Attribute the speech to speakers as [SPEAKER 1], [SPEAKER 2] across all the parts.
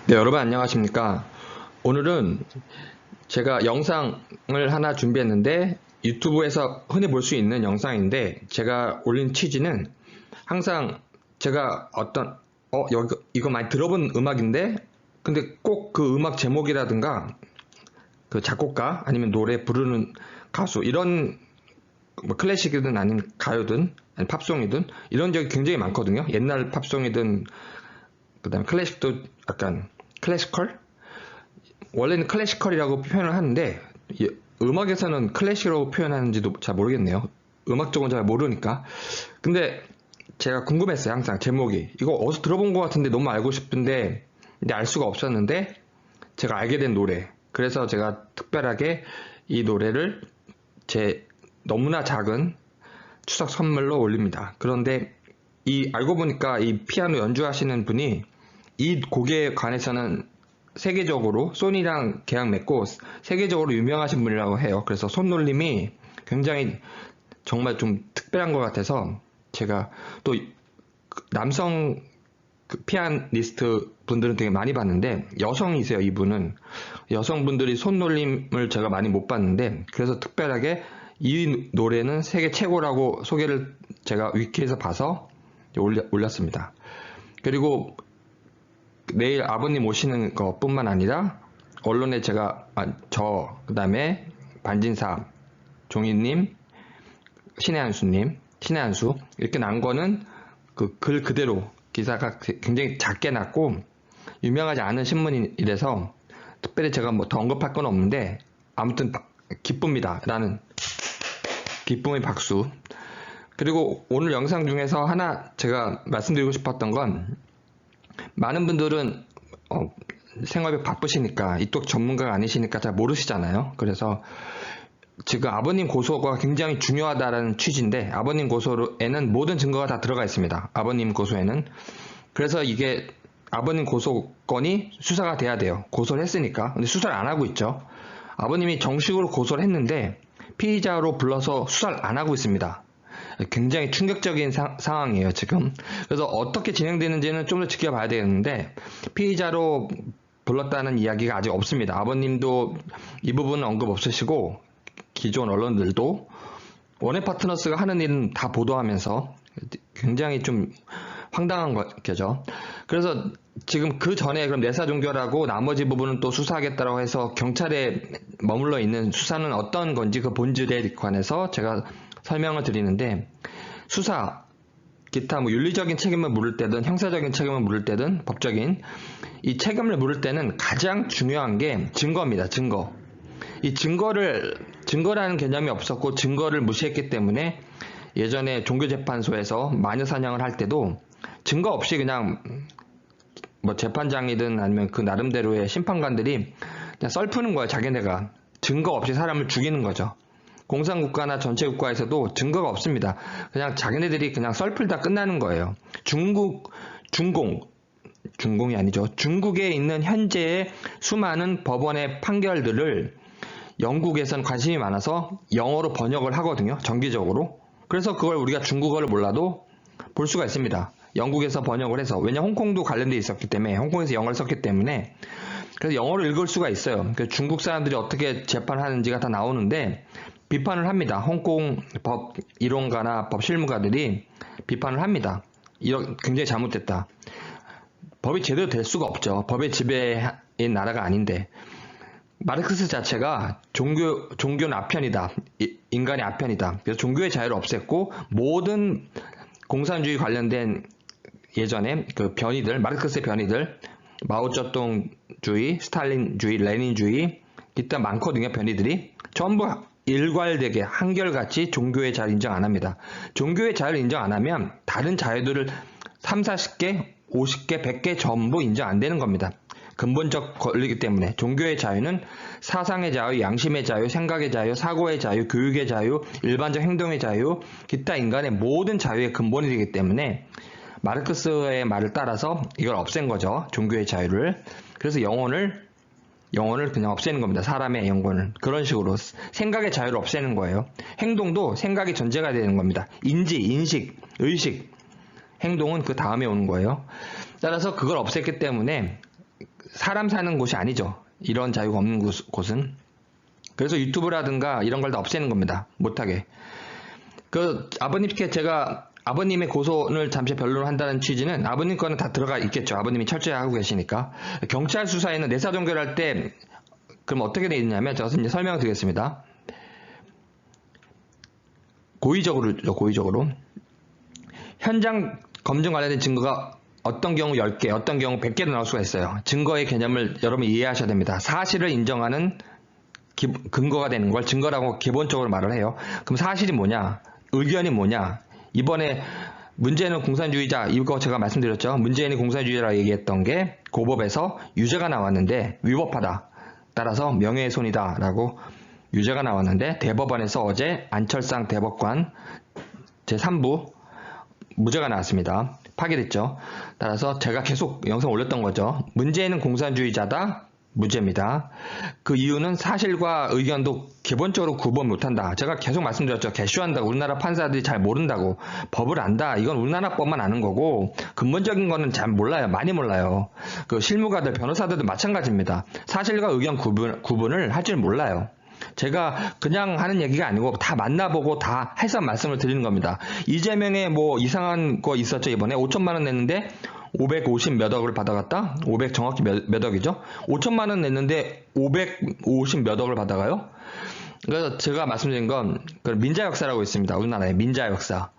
[SPEAKER 1] 네, 여러분 안녕하십니까? 오늘은 제가 영상을 하나 준비했는데 유튜브에서 흔히 볼 수 있는 영상인데 제가 올린 취지는 항상 제가 이거 많이 들어본 음악인데 근데 꼭 그 음악 제목이라든가 그 작곡가 아니면 노래 부르는 가수 이런 뭐 클래식이든 아니면 가요든 아니면 팝송이든 이런 적이 굉장히 많거든요. 옛날 팝송이든 그다음에 클래식도 약간 클래시컬? 원래는 클래시컬이라고 표현을 하는데 음악에서는 클래식이라고 표현하는지도 잘 모르겠네요. 음악 쪽은 잘 모르니까. 근데 제가 궁금했어요. 항상 제목이 이거 어디서 들어본 것 같은데 너무 알고 싶은데 근데 알 수가 없었는데 제가 알게 된 노래. 그래서 제가 특별하게 이 노래를 제 너무나 작은 추석 선물로 올립니다. 그런데 알고 보니까 이 피아노 연주하시는 분이 이 곡에 관해서는 세계적으로 소니랑 계약 맺고 세계적으로 유명하신 분이라고 해요. 그래서 손놀림이 굉장히 정말 좀 특별한 것 같아서 제가 또 남성 피아니스트 분들은 되게 많이 봤는데 여성이세요. 이분은 여성분들이 손놀림을 제가 많이 못 봤는데 그래서 특별하게 이 노래는 세계 최고라고 소개를 제가 위키에서 봐서 올렸습니다. 그리고 내일 아버님 오시는 것뿐만 아니라 언론에 제가 그다음에 반진사 종이님, 신의 한수 이렇게 난 거는 그 글 그대로 기사가 굉장히 작게 났고 유명하지 않은 신문이라서 특별히 제가 뭐 더 언급할 건 없는데 아무튼 기쁩니다. 라는 기쁨의 박수. 그리고 오늘 영상 중에서 하나 제가 말씀드리고 싶었던 건 많은 분들은 생활이 바쁘시니까 이쪽 전문가가 아니시니까 잘 모르시잖아요. 그래서 지금 아버님 고소가 굉장히 중요하다는 취지인데 아버님 고소에는 모든 증거가 다 들어가 있습니다. 아버님 고소에는. 그래서 이게 아버님 고소건이 수사가 돼야 돼요. 고소를 했으니까. 근데 수사를 안 하고 있죠. 아버님이 정식으로 고소를 했는데 피의자로 불러서 수사를 안 하고 있습니다. 굉장히 충격적인 상황이에요, 지금. 그래서 어떻게 진행되는지는 좀 더 지켜봐야 되는데, 피의자로 불렀다는 이야기가 아직 없습니다. 아버님도 이 부분은 언급 없으시고, 기존 언론들도 원해 파트너스가 하는 일은 다 보도하면서 굉장히 좀 황당한 거죠. 그래서 지금 그 전에 그럼 내사 종결하고 나머지 부분은 또 수사하겠다고 해서 경찰에 머물러 있는 수사는 어떤 건지 그 본질에 관해서 제가 설명을 드리는데 수사, 기타 뭐 윤리적인 책임을 물을 때든 형사적인 책임을 물을 때든 법적인 이 책임을 물을 때는 가장 중요한 게 증거입니다. 증거. 이 증거라는 개념이 없었고 증거를 무시했기 때문에 예전에 종교재판소에서 마녀사냥을 할 때도 증거 없이 그냥 뭐 재판장이든 아니면 그 나름대로의 심판관들이 그냥 썰푸는 거예요. 자기네가. 증거 없이 사람을 죽이는 거죠. 공산국가나 전체국가에서도 증거가 없습니다. 그냥 자기네들이 그냥 썰풀다 끝나는 거예요. 중공이 아니죠. 중국에 있는 현재의 수많은 법원의 판결들을 영국에선 관심이 많아서 영어로 번역을 하거든요. 정기적으로. 그래서 그걸 우리가 중국어를 몰라도 볼 수가 있습니다. 영국에서 번역을 해서. 왜냐 홍콩도 관련돼 있었기 때문에 홍콩에서 영어를 썼기 때문에 그래서 영어를 읽을 수가 있어요. 중국 사람들이 어떻게 재판하는지가 다 나오는데 비판을 합니다. 홍콩 법 이론가나 법 실무가들이 비판을 합니다. 굉장히 잘못됐다. 법이 제대로 될 수가 없죠. 법의 지배인 나라가 아닌데. 마르크스 자체가 종교는 아편이다. 인간의 아편이다. 그래서 종교의 자유를 없앴고 모든 공산주의 관련된 예전에 그 변이들, 마르크스의 변이들, 마오쩌둥주의, 스탈린주의, 레닌주의 기타 많거든요. 변이들이 전부 일괄되게 한결같이 종교의 자유를 인정 안 합니다. 종교의 자유를 인정 안 하면 다른 자유들을 3, 40개, 50개, 100개 전부 인정 안 되는 겁니다. 근본적 권리이기 때문에 종교의 자유는 사상의 자유, 양심의 자유, 생각의 자유, 사고의 자유, 교육의 자유, 일반적 행동의 자유, 기타 인간의 모든 자유의 근본이 되기 때문에 마르크스의 말을 따라서 이걸 없앤 거죠. 종교의 자유를. 그래서 영혼을 그냥 없애는 겁니다. 사람의 영혼을. 그런 식으로 생각의 자유를 없애는 거예요. 행동도 생각이 전제가 되는 겁니다. 인식, 의식. 행동은 그 다음에 오는 거예요. 따라서 그걸 없앴기 때문에 사람 사는 곳이 아니죠. 이런 자유가 없는 곳은. 그래서 유튜브라든가 이런 걸 다 없애는 겁니다. 못하게. 그 아버님께 제가 아버님의 고소를 잠시 변론을 한다는 취지는 아버님 거는 다 들어가 있겠죠. 아버님이 철저히 하고 계시니까. 경찰 수사에는 내사 종결할 때 그럼 어떻게 되어 있냐면 제가 이제 설명을 드리겠습니다. 고의적으로 현장 검증 관련된 증거가 어떤 경우 10개, 어떤 경우 100개도 나올 수가 있어요. 증거의 개념을 여러분 이해하셔야 됩니다. 사실을 인정하는 근거가 되는 걸 증거라고 기본적으로 말을 해요. 그럼 사실이 뭐냐? 의견이 뭐냐? 이번에 문재인은 공산주의자, 이거 제가 말씀드렸죠. 문재인이 공산주의자라고 얘기했던 게 고법에서 유죄가 나왔는데 위법하다. 따라서 명예훼손이다 라고 유죄가 나왔는데 대법원에서 어제 안철상 대법관 제3부 무죄가 나왔습니다. 파기됐죠. 따라서 제가 계속 영상 올렸던 거죠. 문재인은 공산주의자다. 무죄입니다. 그 이유는 사실과 의견도 기본적으로 구분 못한다. 제가 계속 말씀드렸죠. 개슈한다고 우리나라 판사들이 잘 모른다고. 법을 안다. 이건 우리나라 법만 아는 거고 근본적인 거는 잘 몰라요. 많이 몰라요. 그 실무가들, 변호사들도 마찬가지입니다. 사실과 의견 구분을 할 줄 몰라요. 제가 그냥 하는 얘기가 아니고 다 만나보고 다 해서 말씀을 드리는 겁니다. 이재명의 뭐 이상한 거 있었죠. 이번에 5천만 원 냈는데 550 몇 억을 받아갔다? 500 정확히 몇 억이죠? 5천만 원 냈는데 550 몇 억을 받아가요? 그래서 제가 말씀드린 건 민자 역사라고 있습니다. 우리나라의 민자 역사.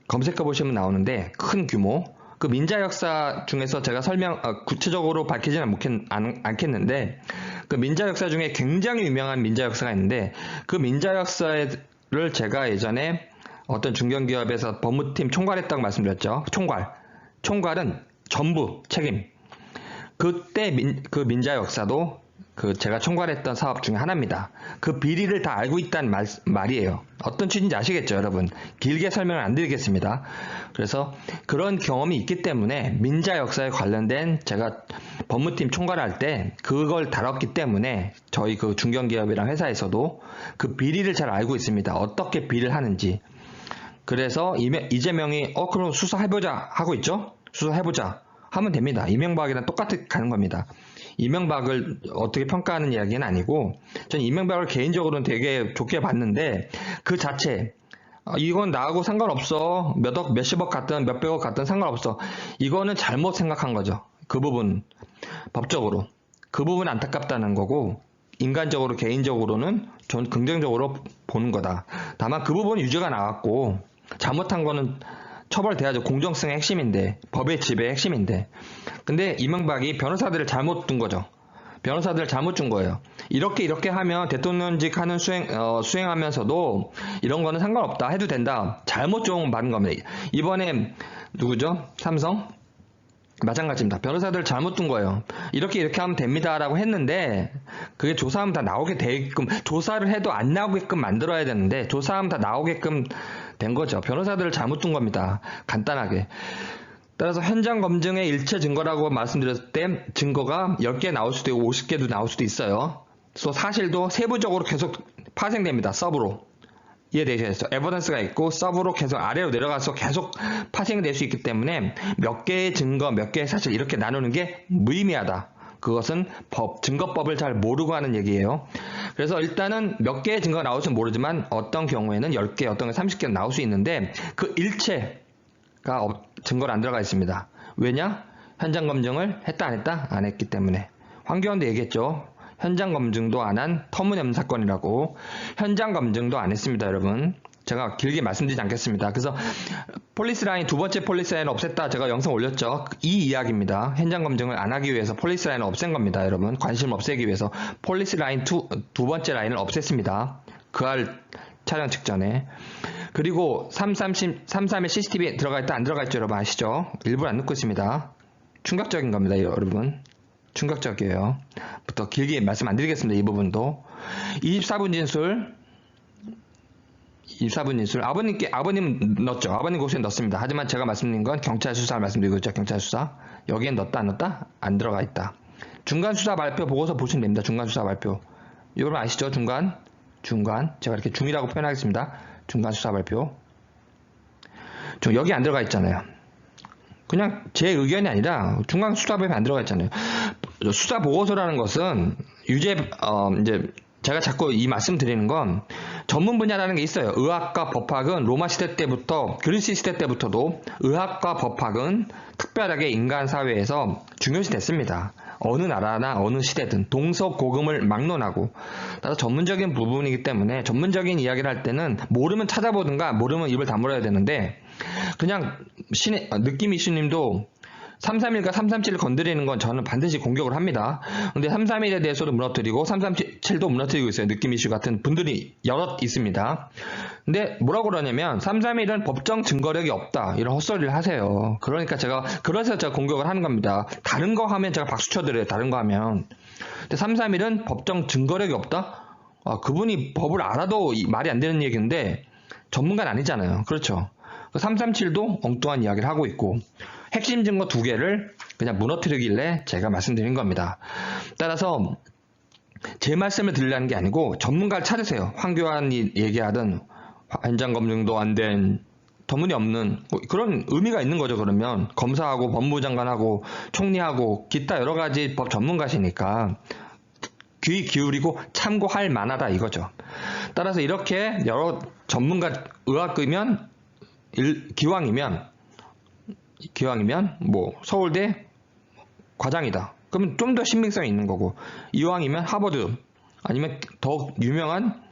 [SPEAKER 1] 검색해 보시면 나오는데 큰 규모. 그 민자 역사 중에서 제가 구체적으로 밝히지는 않겠는데 그 민자 역사 중에 굉장히 유명한 민자 역사가 있는데 그 민자 역사를 제가 예전에 어떤 중견기업에서 법무팀 총괄했다고 말씀드렸죠. 총괄은 전부 책임. 그때 그 민자 역사도 제가 총괄했던 사업 중에 하나입니다. 그 비리를 다 알고 있다는 말이에요. 어떤 취지인지 아시겠죠, 여러분? 길게 설명을 안 드리겠습니다. 그래서 그런 경험이 있기 때문에 민자 역사에 관련된 제가 법무팀 총괄할 때 그걸 다뤘기 때문에 저희 그 중견기업이랑 회사에서도 그 비리를 잘 알고 있습니다. 어떻게 비리를 하는지. 그래서 이재명이 그럼 수사해보자 하고 있죠? 수사해보자 하면 됩니다. 이명박이랑 똑같이 가는 겁니다. 이명박을 어떻게 평가하는 이야기는 아니고 전 이명박을 개인적으로는 되게 좋게 봤는데 그 자체 이건 나하고 상관없어. 몇억 몇십억 갔든 몇백억 갔든 상관없어. 이거는 잘못 생각한 거죠. 그 부분 법적으로 그 부분 안타깝다는 거고 인간적으로 개인적으로는 전 긍정적으로 보는 거다. 다만 그 부분 유죄가 나왔고 잘못한 거는 처벌돼야죠. 공정성의 핵심인데 법의 지배의 핵심인데 근데 이명박이 변호사들을 잘못 둔 거죠. 변호사들을 잘못 준 거예요. 이렇게 하면 대통령직 하는 수행하면서도 이런 거는 상관없다 해도 된다. 잘못 좀 받은 겁니다. 이번에 누구죠? 삼성? 마찬가지입니다. 변호사들 잘못 둔 거예요. 이렇게 하면 됩니다 라고 했는데 그게 조사하면 다 나오게 되게끔 조사를 해도 안 나오게끔 만들어야 되는데 조사하면 다 나오게끔 된 거죠. 변호사들을 잘못 둔 겁니다. 간단하게. 따라서 현장 검증의 일체 증거라고 말씀드렸을 때 증거가 10개 나올 수도 있고 50개도 나올 수도 있어요. 그래서 사실도 세부적으로 계속 파생됩니다. 서브로. 이해되시겠어요? 에버던스가 있고 서브로 계속 아래로 내려가서 계속 파생될 수 있기 때문에 몇 개의 증거, 몇 개의 사실 이렇게 나누는 게 무의미하다. 그것은 증거법을 잘 모르고 하는 얘기예요. 그래서 일단은 몇 개의 증거가 나올지는 모르지만 어떤 경우에는 10개, 어떤 경우에 30개 나올 수 있는데 그 일체가 증거로 안 들어가 있습니다. 왜냐? 현장 검증을 했다 안 했다? 안 했기 때문에. 황교안도 얘기했죠. 현장 검증도 안 한 터무니없는 사건이라고. 현장 검증도 안 했습니다, 여러분. 제가 길게 말씀드리지 않겠습니다. 그래서 폴리스라인, 두 번째 폴리스라인을 없앴다. 제가 영상 올렸죠. 이 이야기입니다. 현장 검증을 안 하기 위해서 폴리스라인을 없앤 겁니다, 여러분. 관심을 없애기 위해서 폴리스라인 두 번째 라인을 없앴습니다. 그할 촬영 직전에. 그리고 33에 CCTV 들어가 있다 안 들어가 있죠, 여러분 아시죠? 일부러 안 넣고 있습니다. 충격적인 겁니다, 여러분. 충격적이에요. 부터 길게 말씀 안 드리겠습니다. 이 부분도. 24분 진술. 아버님 넣었죠. 아버님 고소에 넣습니다. 하지만 제가 말씀드린 건 경찰 수사를 말씀드리고 있죠. 경찰 수사. 여기엔 넣었다 안 넣었다? 안 들어가 있다. 중간 수사 발표 보고서 보시면 됩니다. 중간 수사 발표. 여러분 아시죠? 중간. 제가 이렇게 중이라고 표현하겠습니다. 중간 수사 발표. 여기 안 들어가 있잖아요. 그냥 제 의견이 아니라 중간수사법에 안 들어가 있잖아요. 수사 보고서라는 것은 이제 제가 자꾸 이 말씀 드리는 건 전문 분야라는 게 있어요. 의학과 법학은 로마 시대 때부터, 그리스 시대 때부터도 의학과 법학은 특별하게 인간 사회에서 중요시 됐습니다. 어느 나라나 어느 시대든 동서고금을 막론하고, 따라서 전문적인 부분이기 때문에 전문적인 이야기를 할 때는 모르면 찾아보든가 모르면 입을 다물어야 되는데, 그냥 느낌 이슈님도 331과 337을 건드리는 건 저는 반드시 공격을 합니다. 근데 331에 대해서도 무너뜨리고 337도 무너뜨리고 있어요. 느낌 이슈 같은 분들이 여럿 있습니다. 근데 뭐라고 그러냐면 331은 법정 증거력이 없다, 이런 헛소리를 하세요. 그래서 제가 공격을 하는 겁니다. 다른 거 하면 제가 박수 쳐드려요. 다른 거 하면. 근데 331은 법정 증거력이 없다? 그분이 법을 알아도 말이 안 되는 얘기인데 전문가는 아니잖아요. 그렇죠. 337도 엉뚱한 이야기를 하고 있고, 핵심 증거 2개를 그냥 무너뜨리길래 제가 말씀드린 겁니다. 따라서 제 말씀을 드리려는 게 아니고 전문가를 찾으세요. 황교안이 얘기하던 현장 검증도 안 된 터무니없는 그런 의미가 있는 거죠. 그러면 검사하고 법무장관하고 총리하고 기타 여러 가지 법 전문가시니까 귀 기울이고 참고할 만하다 이거죠. 따라서 이렇게 여러 전문가, 의학이면 기왕이면 뭐 서울대 과장이다, 그러면 좀 더 신빙성이 있는 거고, 이왕이면 하버드 아니면 더 유명한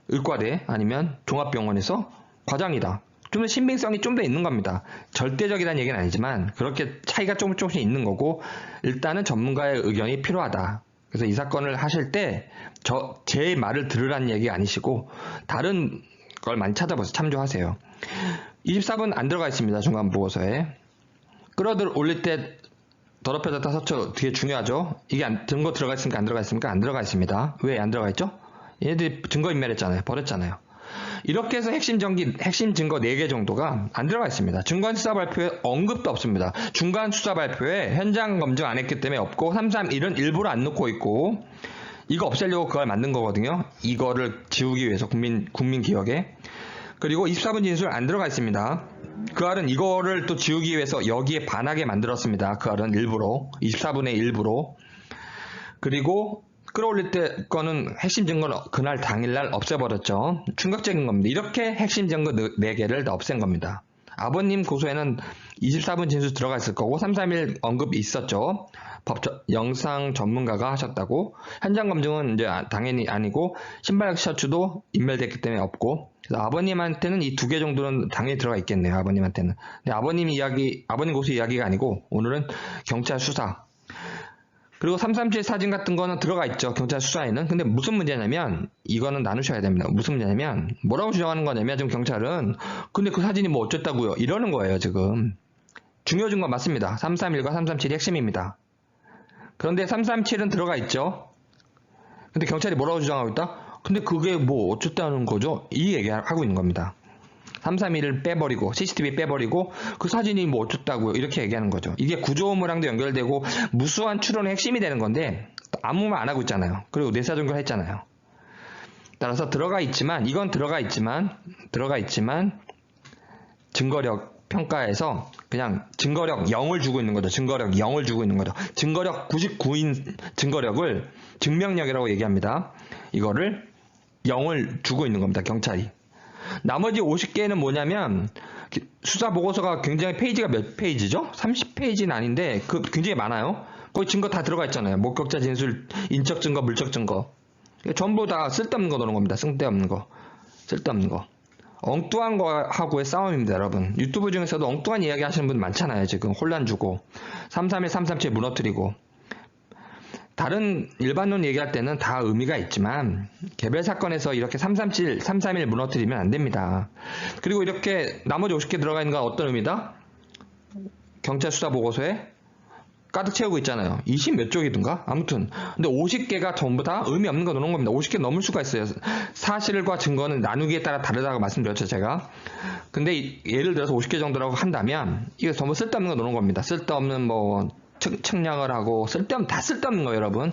[SPEAKER 1] 의과대 아니면 종합병원에서 과장이다, 좀 더 신빙성이 좀 더 있는 겁니다. 절대적이라는 얘기는 아니지만 그렇게 차이가 조금씩 있는 거고, 일단은 전문가의 의견이 필요하다. 그래서 이 사건을 하실 때 제 말을 들으라는 얘기 아니시고 다른 걸 많이 찾아봐서 참조하세요. 24분 안 들어가 있습니다. 중간 보고서에. 끌어들 올릴 때 더럽혀졌다 서쳐 되게 중요하죠. 이게 증거 들어가 있습니까? 안 들어가 있습니까? 안 들어가 있습니다. 왜 안 들어가 있죠? 얘네들이 증거인멸했잖아요. 버렸잖아요. 이렇게 해서 핵심 증거 4개 정도가 안 들어가 있습니다. 중간 수사 발표에 언급도 없습니다. 중간 수사 발표에 현장 검증 안 했기 때문에 없고, 331은 일부러 안 넣고 있고, 이거 없애려고 그걸 만든 거거든요. 이거를 지우기 위해서 국민 기억에. 그리고 24분 진술 안 들어가 있습니다. 그 알은 이거를 또 지우기 위해서 여기에 반하게 만들었습니다. 그 알은 일부러 24분의 일부로. 그리고 끌어올릴 때 거는 핵심 증거는 그날 당일날 없애버렸죠. 충격적인 겁니다. 이렇게 핵심 증거 4개를 다 없앤 겁니다. 아버님 고소에는 24분 진술 들어가 있을 거고 331 언급이 있었죠. 영상 전문가가 하셨다고. 현장 검증은 이제 당연히 아니고, 신발 셔츠도 인멸됐기 때문에 없고, 그래서 아버님한테는 이 2개 정도는 당연히 들어가 있겠네요. 아버님한테는. 근데 아버님 고소 이야기가 아니고 오늘은 경찰 수사. 그리고 337 사진 같은 거는 들어가 있죠. 경찰 수사에는. 근데 무슨 문제냐면, 이거는 나누셔야 됩니다. 무슨 문제냐면, 뭐라고 주장하는 거냐면, 지금 경찰은 근데 그 사진이 뭐 어쨌다고요, 이러는 거예요. 지금 중요 증거 맞습니다. 331과 337이 핵심입니다. 그런데 337은 들어가 있죠. 근데 경찰이 뭐라고 주장하고 있다? 근데 그게 뭐 어쨌다는 거죠? 이 얘기하고 있는 겁니다. 331을 빼버리고, CCTV 빼버리고, 그 사진이 뭐 어쨌다고요? 이렇게 얘기하는 거죠. 이게 구조물랑도 연결되고 무수한 추론의 핵심이 되는 건데 아무 말 안 하고 있잖아요. 그리고 뇌사정결 했잖아요. 따라서 이건 들어가 있지만 증거력 평가에서 그냥 증거력 0을 주고 있는 거죠. 증거력 0을 주고 있는 거죠. 증거력 99인 증거력을 증명력이라고 얘기합니다. 이거를 0을 주고 있는 겁니다. 경찰이. 나머지 50개는 뭐냐면, 수사 보고서가 굉장히 페이지가 몇 페이지죠? 30페이지는 아닌데 굉장히 많아요. 거기 증거 다 들어가 있잖아요. 목격자 진술, 인적 증거, 물적 증거. 전부 다 쓸데없는 거 넣는 겁니다. 쓸데없는 거. 엉뚱한 거하고의 싸움입니다, 여러분. 유튜브 중에서도 엉뚱한 이야기 하시는 분 많잖아요. 지금 혼란 주고 331, 337 무너뜨리고. 다른 일반론 얘기할 때는 다 의미가 있지만 개별 사건에서 이렇게 337, 331 무너뜨리면 안 됩니다. 그리고 이렇게 나머지 50개 들어가 있는 건 어떤 의미다? 경찰 수사 보고서에 가득 채우고 있잖아요. 20 몇 쪽이든가? 아무튼. 근데 50개가 전부 다 의미 없는 거 넣는 겁니다. 50개 넘을 수가 있어요. 사실과 증거는 나누기에 따라 다르다고 말씀드렸죠, 제가. 근데 예를 들어서 50개 정도라고 한다면 이게 전부 쓸데없는 거 넣는 겁니다. 쓸데없는 뭐 측량을 하고, 다 쓸데없는 거, 여러분.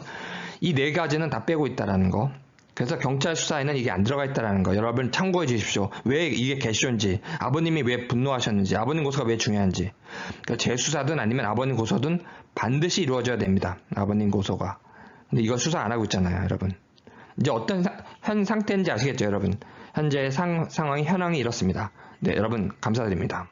[SPEAKER 1] 이 4가지는 다 빼고 있다라는 거. 그래서 경찰 수사에는 이게 안 들어가 있다는 거 여러분 참고해 주십시오. 왜 이게 개쇼인지, 아버님이 왜 분노하셨는지, 아버님 고소가 왜 중요한지. 그러니까 재수사든 아니면 아버님 고소든 반드시 이루어져야 됩니다. 아버님 고소가. 근데 이거 수사 안 하고 있잖아요, 여러분. 이제 어떤 현 상태인지 아시겠죠, 여러분? 현재 상황이 현황이 이렇습니다. 네, 여러분 감사드립니다.